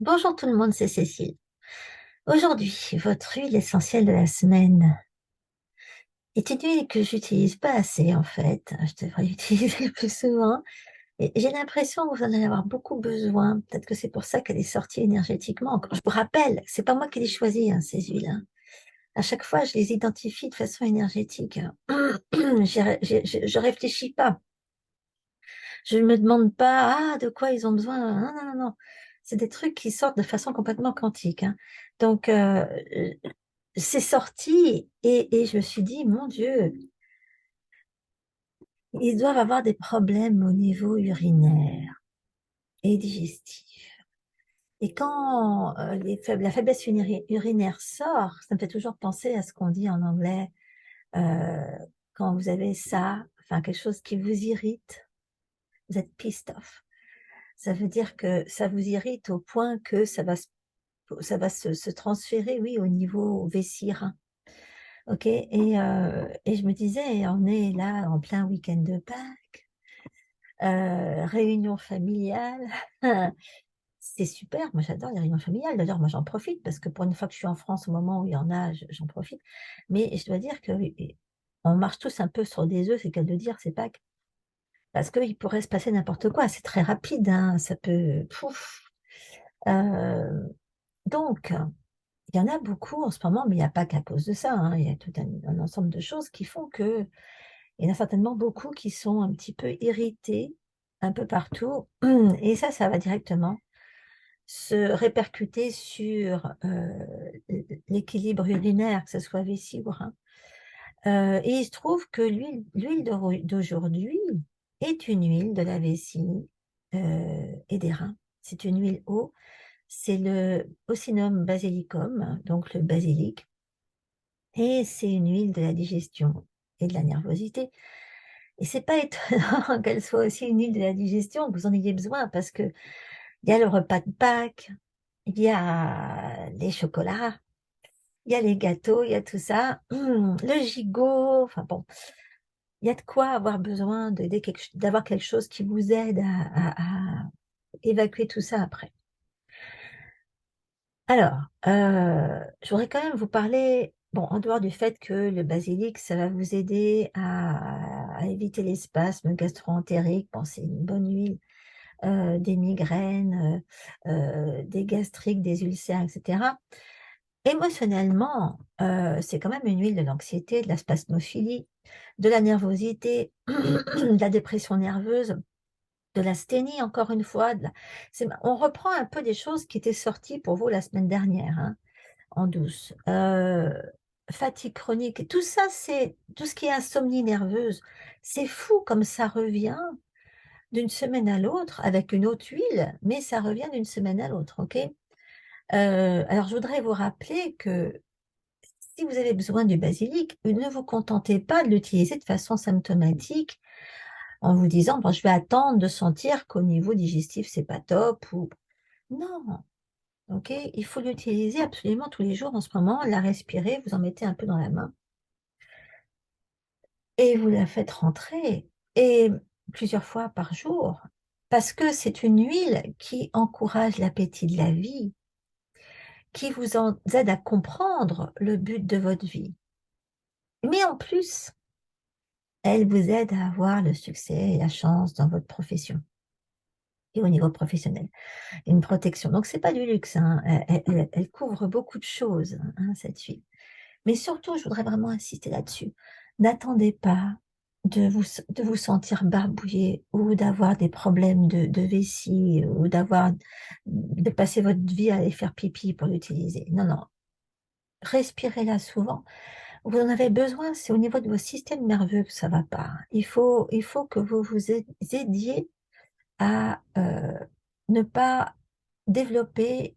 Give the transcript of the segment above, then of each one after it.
Bonjour tout le monde, c'est Cécile. Aujourd'hui, votre huile essentielle de la semaine est une huile que j'utilise pas assez en fait. Je devrais l'utiliser plus souvent. Et j'ai l'impression que vous en allez avoir beaucoup besoin. Peut-être que c'est pour ça qu'elle est sortie énergétiquement. Je vous rappelle, c'est pas moi qui les choisis, hein, ces huiles, hein. À chaque fois, je les identifie de façon énergétique. Je réfléchis pas. Je ne me demande pas, de quoi ils ont besoin. Non, non, non, non. C'est des trucs qui sortent de façon complètement quantique, hein. Donc, c'est sorti et je me suis dit, mon Dieu, ils doivent avoir des problèmes au niveau urinaire et digestif. Et quand la faiblesse urinaire sort, ça me fait toujours penser à ce qu'on dit en anglais, euh, quand vous avez ça, enfin quelque chose qui vous irrite, vous êtes pissed off. Ça veut dire que ça vous irrite au point que ça va se transférer, oui, au niveau vessie-rein. Ok, et je me disais, on est là en plein week-end de Pâques, réunion familiale. C'est super, moi j'adore les réunions familiales. D'ailleurs, moi j'en profite parce que pour une fois que je suis en France, au moment où il y en a, j'en profite. Mais je dois dire que on marche tous un peu sur des œufs, c'est qu'à de dire, c'est Pâques. Parce qu'il pourrait se passer n'importe quoi, c'est très rapide, hein, ça peut. Pouf. Euh, donc, il y en a beaucoup en ce moment, mais il n'y a pas qu'à cause de ça, hein. Il y a tout un ensemble de choses qui font que il y en a certainement beaucoup qui sont un petit peu irrités un peu partout. Et ça va directement se répercuter sur l'équilibre urinaire, que ce soit vessie ou rein. Et il se trouve que l'huile d'aujourd'hui est une huile de la vessie et des reins. C'est une huile eau. C'est le Ocynum basilicum, donc le basilic. Et c'est une huile de la digestion et de la nervosité. Et c'est pas étonnant qu'elle soit aussi une huile de la digestion, que vous en ayez besoin, parce que il y a le repas de Pâques, il y a les chocolats, il y a les gâteaux, il y a tout ça, le gigot, enfin bon, il y a de quoi avoir besoin d'avoir quelque chose qui vous aide à évacuer tout ça après. Alors, je voudrais quand même vous parler, bon, en dehors du fait que le basilic, ça va vous aider à éviter les spasmes gastro-entériques, bon, c'est une bonne huile, des migraines, des gastriques, des ulcères, etc. Émotionnellement, c'est quand même une huile de l'anxiété, de la spasmophilie, de la nervosité, de la dépression nerveuse, de l'asthénie, encore une fois. On reprend un peu des choses qui étaient sorties pour vous la semaine dernière, hein, en douce. Fatigue chronique, tout ça, c'est tout ce qui est insomnie nerveuse. C'est fou comme ça revient d'une semaine à l'autre avec une autre huile, mais ça revient d'une semaine à l'autre, ok? Alors, je voudrais vous rappeler que si vous avez besoin du basilic, ne vous contentez pas de l'utiliser de façon symptomatique en vous disant, bon, je vais attendre de sentir qu'au niveau digestif, c'est pas top ou non, ok? Il faut l'utiliser absolument tous les jours en ce moment, la respirer, vous en mettez un peu dans la main et vous la faites rentrer et plusieurs fois par jour parce que c'est une huile qui encourage l'appétit de la vie, qui aide à comprendre le but de votre vie. Mais en plus, elle vous aide à avoir le succès et la chance dans votre profession et au niveau professionnel. Une protection. Donc, c'est pas du luxe, hein. Elle couvre beaucoup de choses, hein, cette huile. Mais surtout, je voudrais vraiment insister là-dessus. N'attendez pas de vous sentir barbouillé ou d'avoir des problèmes de vessie ou de passer votre vie à aller faire pipi pour l'utiliser. Non, non. Respirez-la souvent. Vous en avez besoin, c'est au niveau de vos systèmes nerveux que ça va pas. Il faut que vous vous aidiez à ne pas développer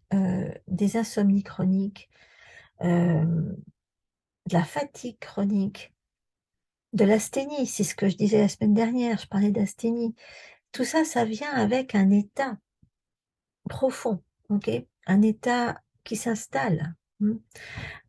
des insomnies chroniques, de la fatigue chronique, de l'asthénie. C'est ce que je disais la semaine dernière, je parlais d'asthénie. Tout ça, ça vient avec un état profond, ok? Un état qui s'installe.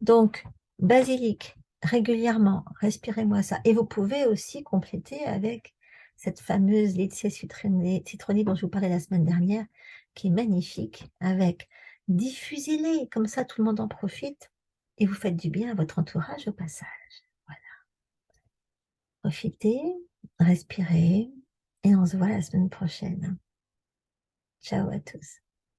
Donc, basilic, régulièrement, respirez-moi ça. Et vous pouvez aussi compléter avec cette fameuse laitier citronnée dont je vous parlais la semaine dernière, qui est magnifique, avec diffusez-les, comme ça tout le monde en profite et vous faites du bien à votre entourage au passage. Voilà. Profitez, respirez et on se voit la semaine prochaine. Ciao à tous.